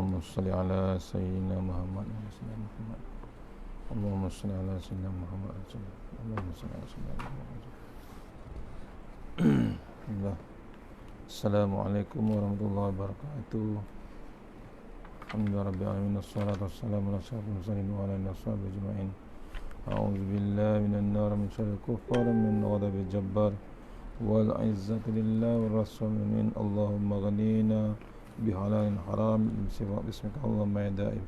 اللهم صل على سيدنا محمد اللهم صل على سيدنا محمد اللهم صل على سيدنا محمد. Assalamualaikum warahmatullahi wabarakatuh. Alhamdulillah rabbil alamin wassalatu wassalamu ala asyrafil mursalin wa ala alihi washabihi ajma'in. A'udzu billahi minan nar min syarril kuffar min ghadabil jabbar wal 'izzati lillahi war rasul min Allahumma ghanina bihalalin haram bismika Allahumma ya da'im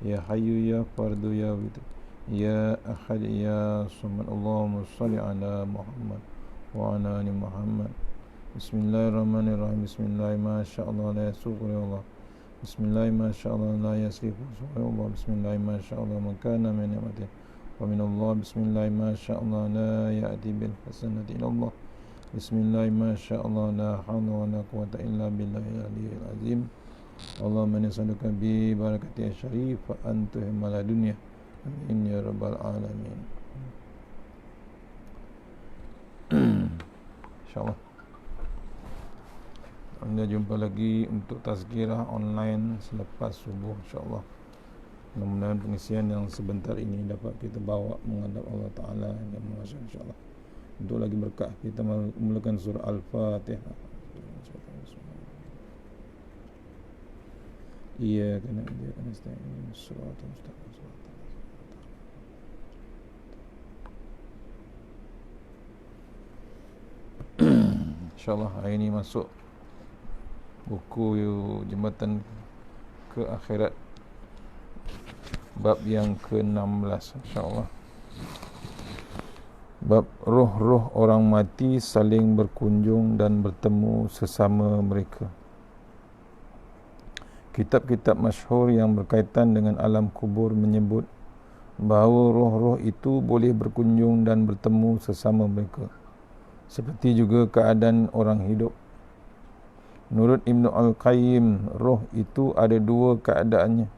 ya hayyu ya fardu ya wid ya ahad ya samad. Allahumma shalli ala Muhammad wa ala ali Muhammad. Bismillahirrahmanirrahim. Bismillah ma sya'allah la yasuqu Allah. Bismillah ma sya'allah la yasrifu Allah. Bismillah ma sya'allah man kana min ni'matin wa min Allah. Bismillah ma sya'allah la ya'ti bil hasanati illa Allah. Bismillah ma sya'allah la hawla wa la quwwata illa billahil aliyyil azim. Allahumma nas'aluka bi barakati syarif wa anta himala dunya. Amin ya rabbal alamin. InsyaAllah Anda jumpa lagi untuk tazkirah online selepas subuh, insyaAllah. Mudah-mudahan pengisian yang sebentar ini dapat kita bawa menghadap Allah Ta'ala yang Maha, insyaAllah. Untuk lagi berkah, kita memulakan surah Al-Fatihah. Iya kena dia kena nasta'in shiratal mustaqim. InsyaAllah hari ini masuk buku Jembatan ke Akhirat, bab yang ke-16, insyaAllah. Bab roh-roh orang mati saling berkunjung dan bertemu sesama mereka. Kitab-kitab masyhur yang berkaitan dengan alam kubur menyebut bahawa roh-roh itu boleh berkunjung dan bertemu sesama mereka, seperti juga keadaan orang hidup. Menurut Ibnu Al-Qayyim, roh itu ada dua keadaannya,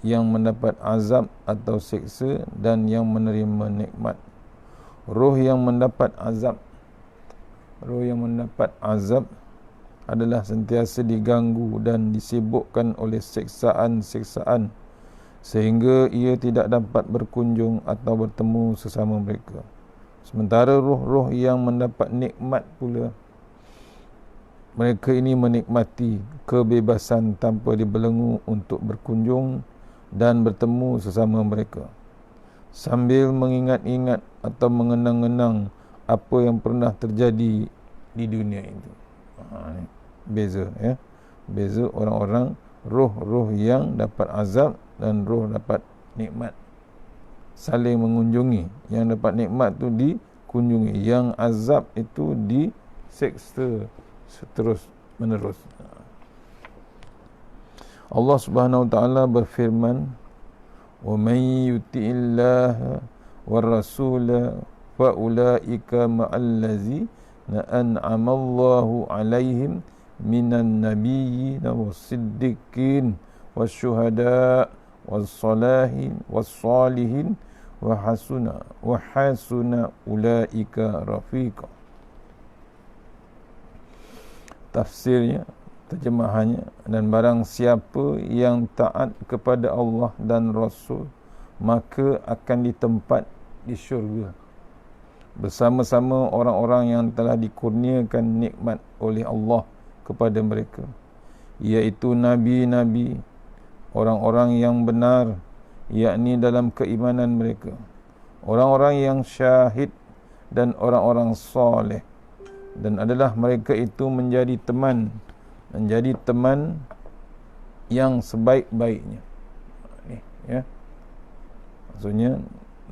yang mendapat azab atau seksa dan yang menerima nikmat. Roh yang mendapat azab adalah sentiasa diganggu dan disibukkan oleh seksaan-seksaan sehingga ia tidak dapat berkunjung atau bertemu sesama mereka. Sementara roh-roh yang mendapat nikmat pula, mereka ini menikmati kebebasan tanpa dibelenggu untuk berkunjung dan bertemu sesama mereka, sambil mengingat-ingat atau mengenang-enang apa yang pernah terjadi di dunia itu. Beza, ya. Beza orang-orang roh-roh yang dapat azab dan roh dapat nikmat. Saling mengunjungi. Yang dapat nikmat tu dikunjungi, yang azab itu diseksa terus menerus. Allah Subhanahu wa taala berfirman, "Wa may yuti'illah war rasula fa ulaika ma'al ladzina an'ama Allahu 'alaihim minan nabiyyin was-siddiqin wasyuhada was-salihin wa hasuna ulaika rafiqa." Tafsirnya, terjemahannya, dan barang siapa yang taat kepada Allah dan Rasul, maka akan ditempat di syurga bersama-sama orang-orang yang telah dikurniakan nikmat oleh Allah kepada mereka, iaitu nabi-nabi, orang-orang yang benar, yakni dalam keimanan mereka, orang-orang yang syahid dan orang-orang soleh. Dan adalah mereka itu menjadi teman yang sebaik-baiknya. Ni, ya. Maksudnya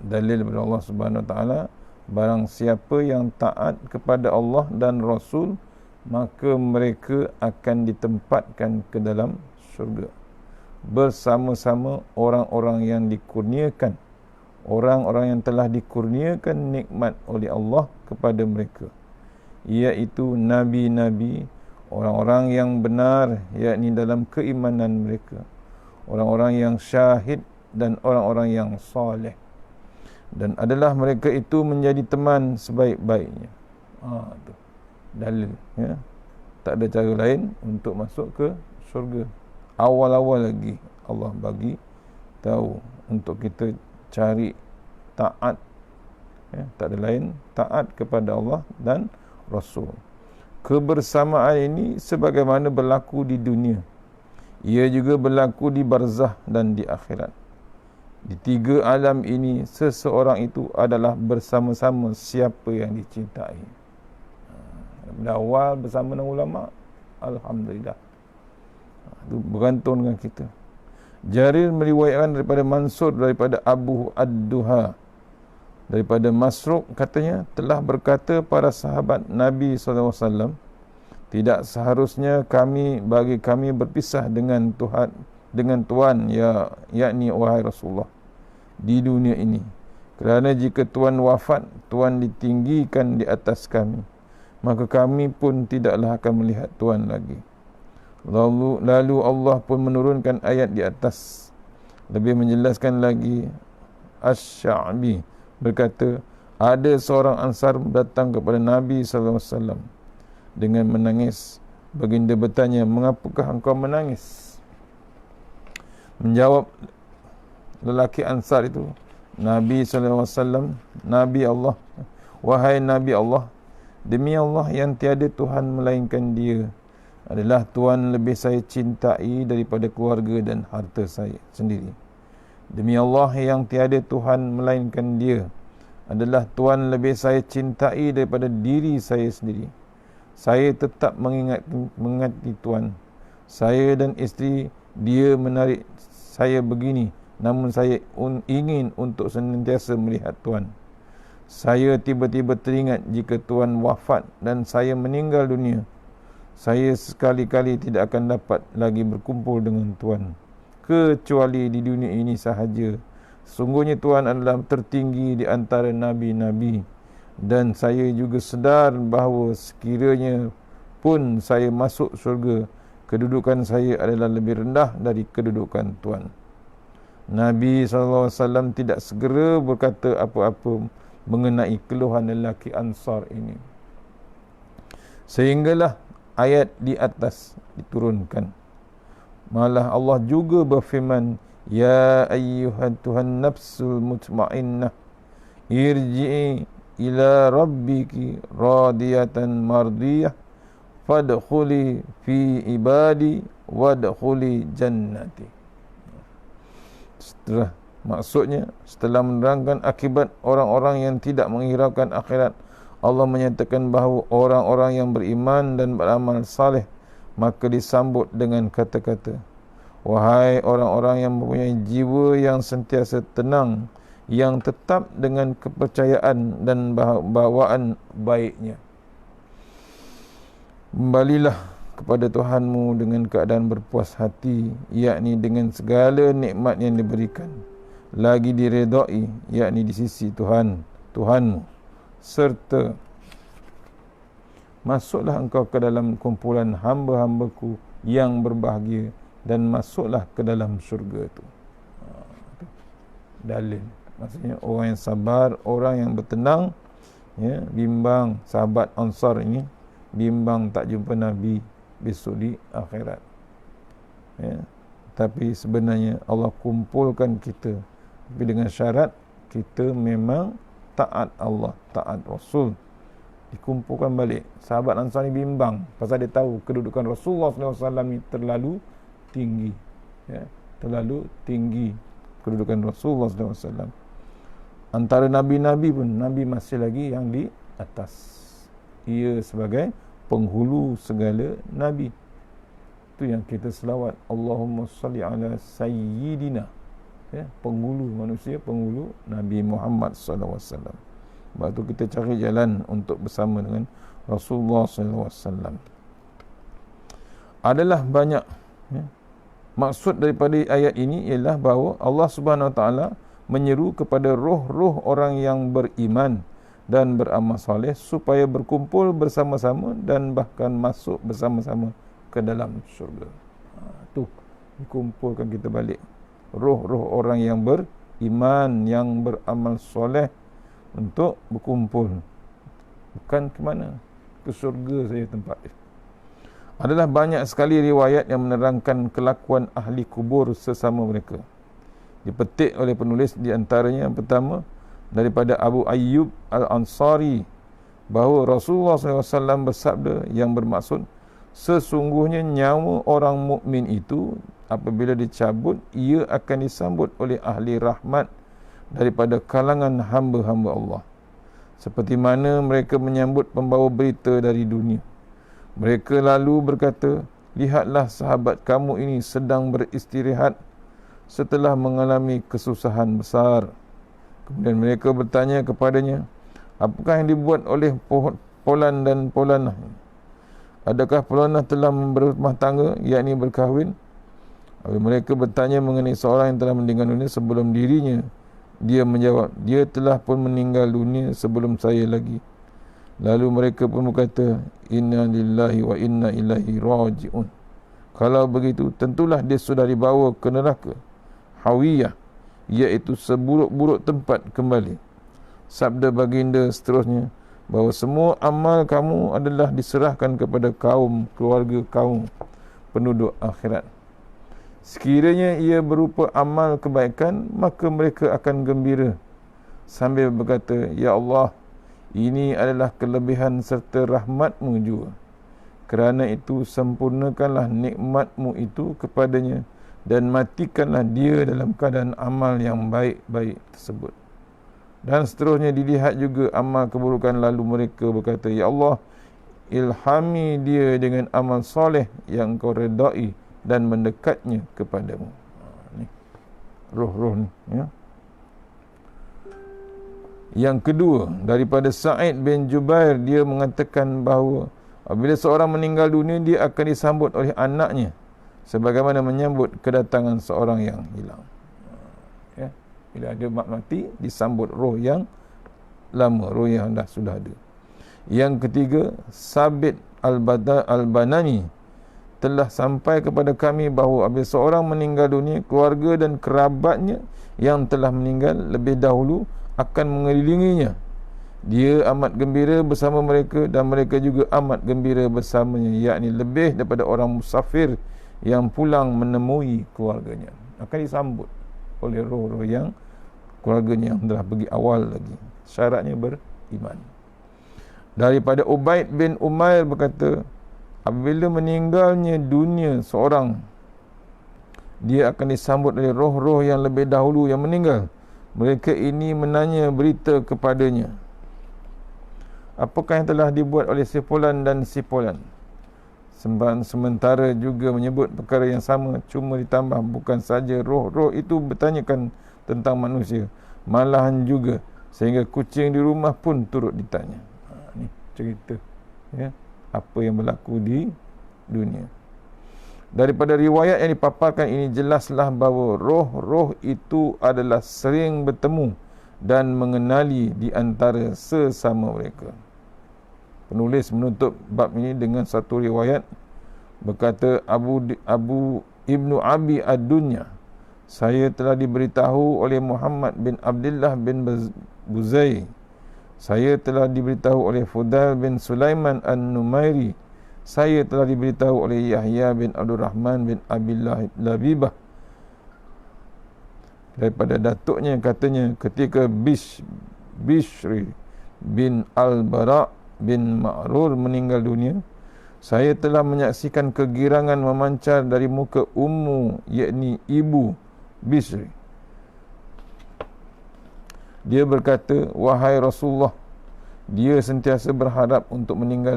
dalil daripada Allah Subhanahu Wa Taala, barang siapa yang taat kepada Allah dan Rasul, maka mereka akan ditempatkan ke dalam syurga bersama-sama orang-orang yang dikurniakan, orang-orang yang telah dikurniakan nikmat oleh Allah kepada mereka, iaitu nabi-nabi, orang-orang yang benar, yakni dalam keimanan mereka, orang-orang yang syahid dan orang-orang yang soleh. Dan adalah mereka itu menjadi teman sebaik-baiknya. Tu dalil, ya. Tak ada cara lain untuk masuk ke syurga. Awal-awal lagi Allah bagi tahu untuk kita cari taat, tak ada lain, taat kepada Allah dan Rasul. Kebersamaan ini sebagaimana berlaku di dunia, ia juga berlaku di barzah dan di akhirat. Di tiga alam ini, seseorang itu adalah bersama-sama siapa yang dicintai. Pada awal bersama dengan ulama, alhamdulillah, itu bergantung dengan kita. Jarir meriwayatkan daripada Mansur, daripada Abu Ad-Duha, daripada Masruq, katanya telah berkata para sahabat Nabi SAW, tidak seharusnya bagi kami berpisah dengan Tuhan yakni wahai Rasulullah di dunia ini, kerana jika Tuhan wafat, Tuhan ditinggikan di atas kami, maka kami pun tidaklah akan melihat Tuhan lagi. Lalu Allah pun menurunkan ayat di atas, lebih menjelaskan lagi. Asy-Sya'bi berkata, ada seorang Ansar datang kepada Nabi SAW dengan menangis. Baginda bertanya, mengapakah engkau menangis? Menjawab lelaki Ansar itu, Nabi SAW, Nabi Allah, wahai Nabi Allah, demi Allah yang tiada Tuhan melainkan Dia, adalah Tuhan lebih saya cintai daripada keluarga dan harta saya sendiri. Demi Allah yang tiada Tuhan melainkan Dia, adalah Tuhan lebih saya cintai daripada diri saya sendiri. Saya tetap mengingati Tuhan. Saya dan isteri Dia menarik saya begini, namun saya ingin untuk senantiasa melihat Tuhan. Saya tiba-tiba teringat jika Tuhan wafat dan saya meninggal dunia, saya sekali-kali tidak akan dapat lagi berkumpul dengan Tuhan, kecuali di dunia ini sahaja. Sungguhnya Tuhan adalah tertinggi di antara Nabi-Nabi, dan saya juga sedar bahawa sekiranya pun saya masuk syurga, kedudukan saya adalah lebih rendah dari kedudukan Tuhan. Nabi SAW tidak segera berkata apa-apa mengenai keluhan lelaki Ansar ini, sehinggalah ayat di atas diturunkan. Malah Allah juga berfirman, ya ayyuhan Tuhan nafsul mutmainnah, irji'i ila rabbiki radiyatan mardiyah, fadkhuli fi ibadi wadkhuli jannati. Setelah menerangkan akibat orang-orang yang tidak menghiraukan akhirat, Allah menyatakan bahawa orang-orang yang beriman dan beramal saleh, maka disambut dengan kata-kata, wahai orang-orang yang mempunyai jiwa yang sentiasa tenang, yang tetap dengan kepercayaan dan bawaan baiknya, kembalilah kepada Tuhanmu dengan keadaan berpuas hati, yakni dengan segala nikmat yang diberikan, lagi diredai, yakni di sisi Tuhanmu. Serta masuklah engkau ke dalam kumpulan hamba-hambaku yang berbahagia, dan masuklah ke dalam syurga itu. Dalil, maksudnya orang yang sabar, orang yang bertenang, bimbang. Sahabat Ansar ini bimbang tak jumpa Nabi besok di akhirat, tapi sebenarnya Allah kumpulkan kita, tapi dengan syarat kita memang taat Allah, taat Rasul, dikumpulkan balik. Sahabat Ansar ni bimbang pasal dia tahu kedudukan Rasulullah SAW ni terlalu tinggi, terlalu tinggi kedudukan Rasulullah SAW. Antara Nabi-Nabi pun, Nabi masih lagi yang di atas. Ia sebagai penghulu segala Nabi. Itu yang kita selawat, Allahumma salli ala sayyidina, penghulu manusia, penghulu Nabi Muhammad SAW. Sebab tu kita cari jalan untuk bersama dengan Rasulullah SAW. Adalah banyak. Maksud daripada ayat ini ialah bahawa Allah Subhanahu Wa Taala menyeru kepada roh-roh orang yang beriman dan beramal soleh supaya berkumpul bersama-sama dan bahkan masuk bersama-sama ke dalam syurga. Tu dikumpulkan kita balik. Roh-roh orang yang beriman, yang beramal soleh, untuk berkumpul. Bukan ke mana? Ke syurga saja tempat dia. Adalah banyak sekali riwayat yang menerangkan kelakuan ahli kubur sesama mereka. Dipetik oleh penulis di antaranya yang pertama daripada Abu Ayyub Al-Ansari bahawa Rasulullah SAW bersabda yang bermaksud sesungguhnya nyawa orang mukmin itu apabila dicabut ia akan disambut oleh ahli rahmat daripada kalangan hamba-hamba Allah, seperti mana mereka menyambut pembawa berita dari dunia. Mereka lalu berkata, lihatlah sahabat kamu ini sedang beristirahat setelah mengalami kesusahan besar. Kemudian mereka bertanya kepadanya, apakah yang dibuat oleh Polan dan Polanah? Adakah Polanah telah berumah tangga, yakni berkahwin? Mereka bertanya mengenai seorang yang telah meninggal dunia sebelum dirinya. Dia menjawab, dia telah pun meninggal dunia sebelum saya lagi. Lalu mereka pun berkata, inna lillahi wa inna ilaihi raji'un. Kalau begitu, tentulah dia sudah dibawa ke neraka Hawiyah, iaitu seburuk-buruk tempat kembali. Sabda baginda seterusnya, bahawa semua amal kamu adalah diserahkan kepada kaum, keluarga kaum, penduduk akhirat. Sekiranya ia berupa amal kebaikan, maka mereka akan gembira sambil berkata, ya Allah, ini adalah kelebihan serta rahmat-Mu juga. Kerana itu sempurnakanlah nikmat-Mu itu kepadanya dan matikanlah dia dalam keadaan amal yang baik-baik tersebut. Dan seterusnya dilihat juga amal keburukan, lalu mereka berkata, ya Allah, ilhami dia dengan amal soleh yang Kau redai dan mendekatnya kepadamu. Ni roh-roh ni, ya. Yang kedua, daripada Sa'id bin Jubair, dia mengatakan bahawa apabila seorang meninggal dunia, dia akan disambut oleh anaknya sebagaimana menyambut kedatangan seorang yang hilang. Ya, bila ada mak mati, disambut roh yang lama, roh yang sudah ada. Yang ketiga, Sabit Al-Banani telah sampai kepada kami bahawa apabila seorang meninggal dunia, keluarga dan kerabatnya yang telah meninggal lebih dahulu akan mengelilinginya. Dia amat gembira bersama mereka dan mereka juga amat gembira bersamanya, yakni lebih daripada orang musafir yang pulang menemui keluarganya. Akan disambut oleh roh-roh yang keluarganya yang telah pergi awal lagi. Syaratnya beriman. Daripada Ubaid bin Umair berkata, apabila meninggalnya dunia seorang, dia akan disambut oleh roh-roh yang lebih dahulu yang meninggal. Mereka ini menanya berita kepadanya, apakah yang telah dibuat oleh si Fulan dan si Fulan? Sementara juga menyebut perkara yang sama, cuma ditambah bukan saja roh-roh itu bertanyakan tentang manusia, malahan juga sehingga kucing di rumah pun turut ditanya. Ni cerita, ya, apa yang berlaku di dunia. Daripada riwayat yang dipaparkan ini jelaslah bahawa roh-roh itu adalah sering bertemu dan mengenali di antara sesama mereka. Penulis menutup bab ini dengan satu riwayat, berkata Abu Ibnu Abi Ad-Dunya, saya telah diberitahu oleh Muhammad bin Abdullah bin Buzai, saya telah diberitahu oleh Fudail bin Sulaiman An-Numairi, saya telah diberitahu oleh Yahya bin Abdul Rahman bin Abillah Labibah daripada datuknya, katanya ketika Bishri bin Al-Bara' bin Ma'rur meninggal dunia, saya telah menyaksikan kegirangan memancar dari muka Ummu, yakni ibu Bishri. Dia berkata, wahai Rasulullah, dia sentiasa berharap untuk meninggal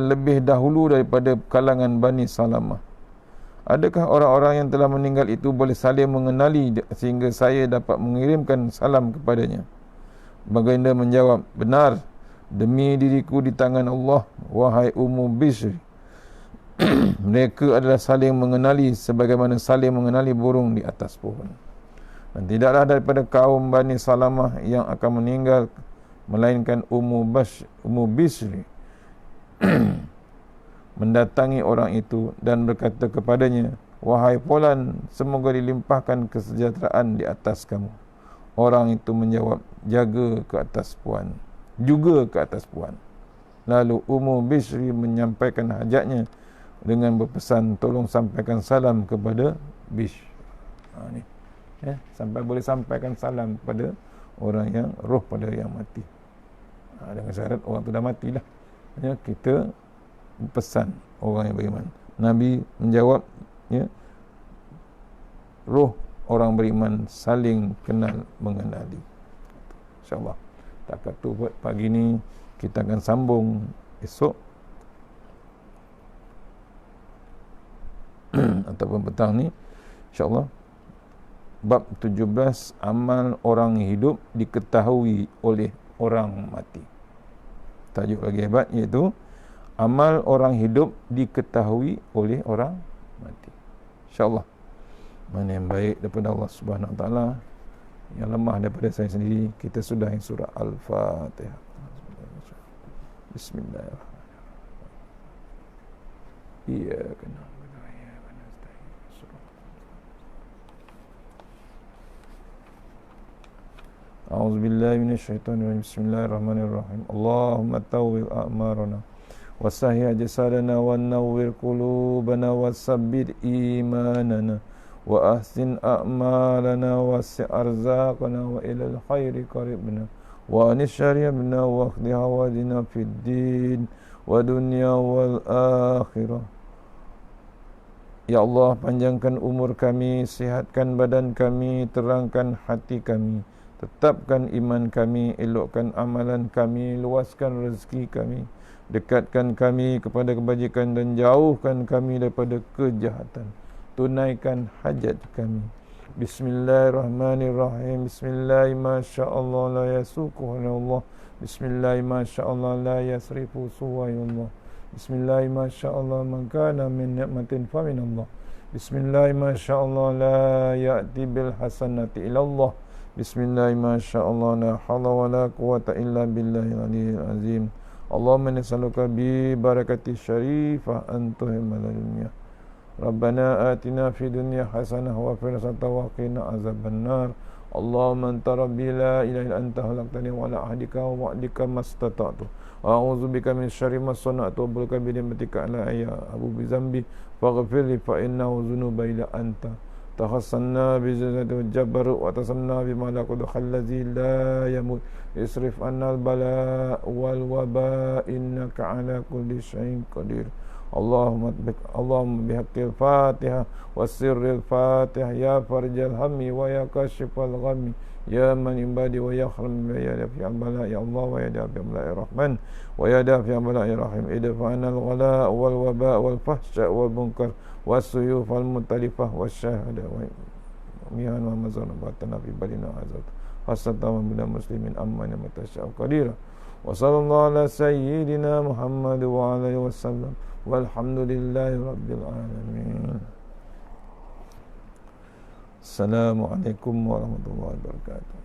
lebih dahulu daripada kalangan Bani Salamah. Adakah orang-orang yang telah meninggal itu boleh saling mengenali sehingga saya dapat mengirimkan salam kepadanya? Baginda menjawab, benar, demi diriku di tangan Allah, wahai Ummu Bishr. Mereka adalah saling mengenali sebagaimana saling mengenali burung di atas pohon. Dan tidaklah daripada kaum Bani Salamah yang akan meninggal melainkan Ummu Bishr mendatangi orang itu dan berkata kepadanya, wahai Fulan, semoga dilimpahkan kesejahteraan di atas kamu. Orang itu menjawab, jaga ke atas puan, juga ke atas puan. Lalu Ummu Bishri menyampaikan hajatnya dengan berpesan, tolong sampaikan salam kepada Bishr. Ni sampai boleh sampaikan salam kepada orang yang roh pada yang mati. Dengan syarat orang tu dah matilah. Kita pesan orang yang beriman. Nabi menjawab, roh orang beriman saling kenal mengenali. InsyaAllah takat tu buat pagi ni, kita akan sambung esok ataupun petang ni, insyaAllah, bab 17, amal orang hidup diketahui oleh orang mati. Tajuk lagi hebat, iaitu amal orang hidup diketahui oleh orang mati. InsyaAllah, mana yang baik daripada Allah Subhanahu Wa Taala, yang lemah daripada saya sendiri, kita sudahi surah Al-Fatihah. Bismillahirrahmanirrahim. Iyyaka na'budu wa iyyaka nasta'in. A'udzu billahi minasyaitonir rajim. Bismillahirrahmanirrahim. Allahumma tawwil a'marana wa sahih jasadana wa nawwir qulubana wa sabbit imanana wa ahsin a'malana wa wasi' arzaqana wa ilal khairi qaribna wa anis syariyabna wa akhdi hawadina fid din wa dunya wal akhirah. Ya Allah, panjangkan umur kami, sihatkan badan kami, terangkan hati kami, tetapkan iman kami, elokkan amalan kami, luaskan rezeki kami, dekatkan kami kepada kebajikan dan jauhkan kami daripada kejahatan. Tunaikan hajat kami. Bismillahirrahmanirrahim. Bismillah masyaallah la yasuqullah. Bismillah masyaallah la yasrifu suwayullah. Bismillah masyaallah man kana min ni'matin fa min Allah. Bismillah masyaallah la ya'ti bil hasanati ila Allah. Bismillah masyaallah la haula wala quwata illa billahil aliyyil azim. Allahumma nas'aluka bi barakati syarifah antuhimal dunya. Rabbana atina fid dunya hasanah wa fil akhirati wa qina azabannar. Allahumma anta rabbi la ilaha illa anta khalaqtani wa ala ahdika wa wa'dika mastata'tu. A'udzu bika min syarri ma sana'tu wa bika bi ni'matika ala ya abu bi zambi faghfir li fa innahu dzunuba illa anta. Tahassanna bi zati wal jabr wa tasanna bi malakut khallazi la yamut. Isrif anna al bala wal waba innaka ala kulli syai'in qadir. Allahumma bihaqqil Fatihah wa sirril Fatihah ya farjal hammi wa ya kashifal ghammi ya man ibadi wa ya khram ya dafi al-bala ya Allah wa ya dafi al-bala rahman wa ya dafi al-bala rahim idfa'na al-ghala wal waba wal fahsya wal munkar was suyuf al mutalifah was syahada wa mihan wa mazana batana fi balina azat hasatan min muslimin amman matasha qadira wa sallallahu ala sayyidina Muhammad wa alihi wasallam. Walhamdulillahi Rabbil Alamin. Assalamualaikum warahmatullahi wabarakatuh.